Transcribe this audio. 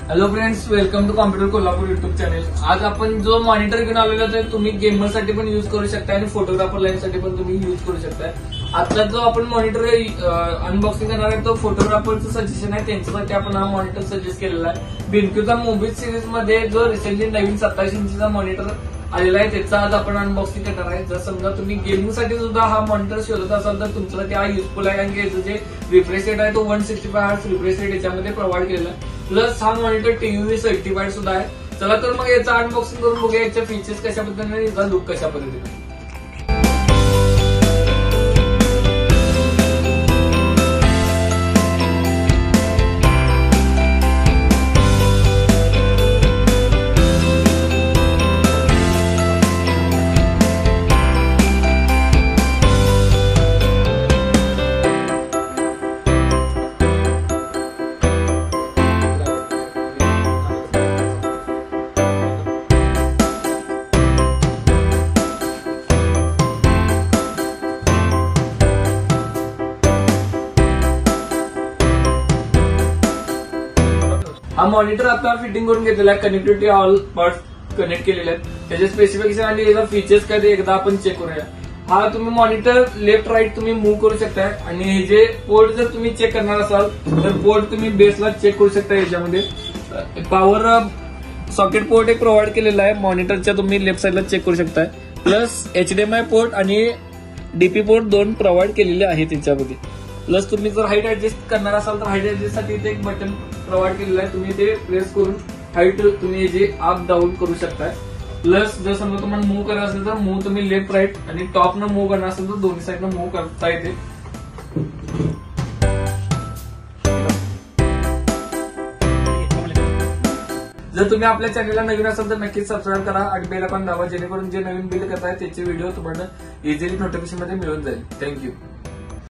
Hello friends, welcome to computer Kolhapur YouTube channel. आज आपण जो मॉनिटर घेऊन आलेलो आहे तुम्ही गेमरसाठी पण यूज करू शकता आणि फोटोग्राफर लाईनसाठी पण तुम्ही यूज करू शकता। आता जो आपण मॉनिटर अनबॉक्सिंग करणार आहे तो फोटोग्राफरचं सजेशन आहे, त्यांच्यासाठी आपण हा मॉनिटर सजेस्ट केलेला आहे। बेनक्यूचा मोबाईल सिरीज मध्ये जो रिसेंटली नवीन 27 इंचचा मॉनिटर आलेला आहे त्याचा आज आपण अनबॉक्सिंग करणार आहे। जर समजा तुम्ही गेमिंगसाठी सुद्धा हा मॉनिटर शोधत असाल तर तुमच्यासाठी हा युजफुल आहे, कारण की याचं जे रिफ्रेश रेट आहे तो 165 हर्ट्झ रिफ्रेश रेट याच्यामध्ये प्रोव्हाइड केलेला आहे। प्लस हा मॉनिटर TUV सर्टिफाईड सुद्धा आहे। चला तर मग याचा अनबॉक्सिंग करून बघूया याचे फीचर्स कशा पद्धतीने, याचा लुक कशा पद्धतीने। हा मॉनिटर आता फिटिंग करून घेतलेला आहे, कनेक्टिव्हिटी ऑल पार्ट कनेक्ट केलेले आहेत। त्याचे स्पेसिफिकेशन आणि याचा फीचर्स काय ते एकदा आपण चेक करूया। हा तुम्ही मॉनिटर लेफ्ट राईट तुम्ही मूव्ह करू शकताय आणि हे जे पोर्ट जर तुम्ही चेक करणार असाल तर पोर्ट तुम्ही बेसला चेक करू शकता। याच्यामध्ये पॉवर सॉकेट पोर्ट एक प्रोव्हाइड केलेला आहे, मॉनिटरच्या तुम्ही लेफ्ट साईडला चेक करू शकताय। प्लस HDMI पोर्ट आणि DP पोर्ट दोन प्रोव्हाइड केलेले आहेत त्याच्यामध्ये। प्लस तुम्ही जर हाईट ऍडजस्ट करणार असाल तर हाईट ऍडजस्ट साठी इथे एक बटन प्रोव्हाइड केलेलं आहे, तुम्ही ते प्रेस करून हाईट तुम्ही जे अप डाऊन करू शकताय। प्लस जर समजा तुम्हाला मूव्ह करायचं असेल तर मूव्ह तुम्ही लेफ्ट राईट आणि टॉपनं मूव्ह करणार असेल तर दोन्ही साईडनं मूव्ह करता येते। जर तुम्ही आपल्या चॅनलला नवीन असाल तर नक्कीच सबस्क्राईब करा आणि बेल आयकॉन दाबा, जेणेकरून जे नवीन बिल्ड करताय त्याचे व्हिडिओ तुम्हाला इझिली नोटिफिकेशन मध्ये मिळून जाईल। थँक्यू।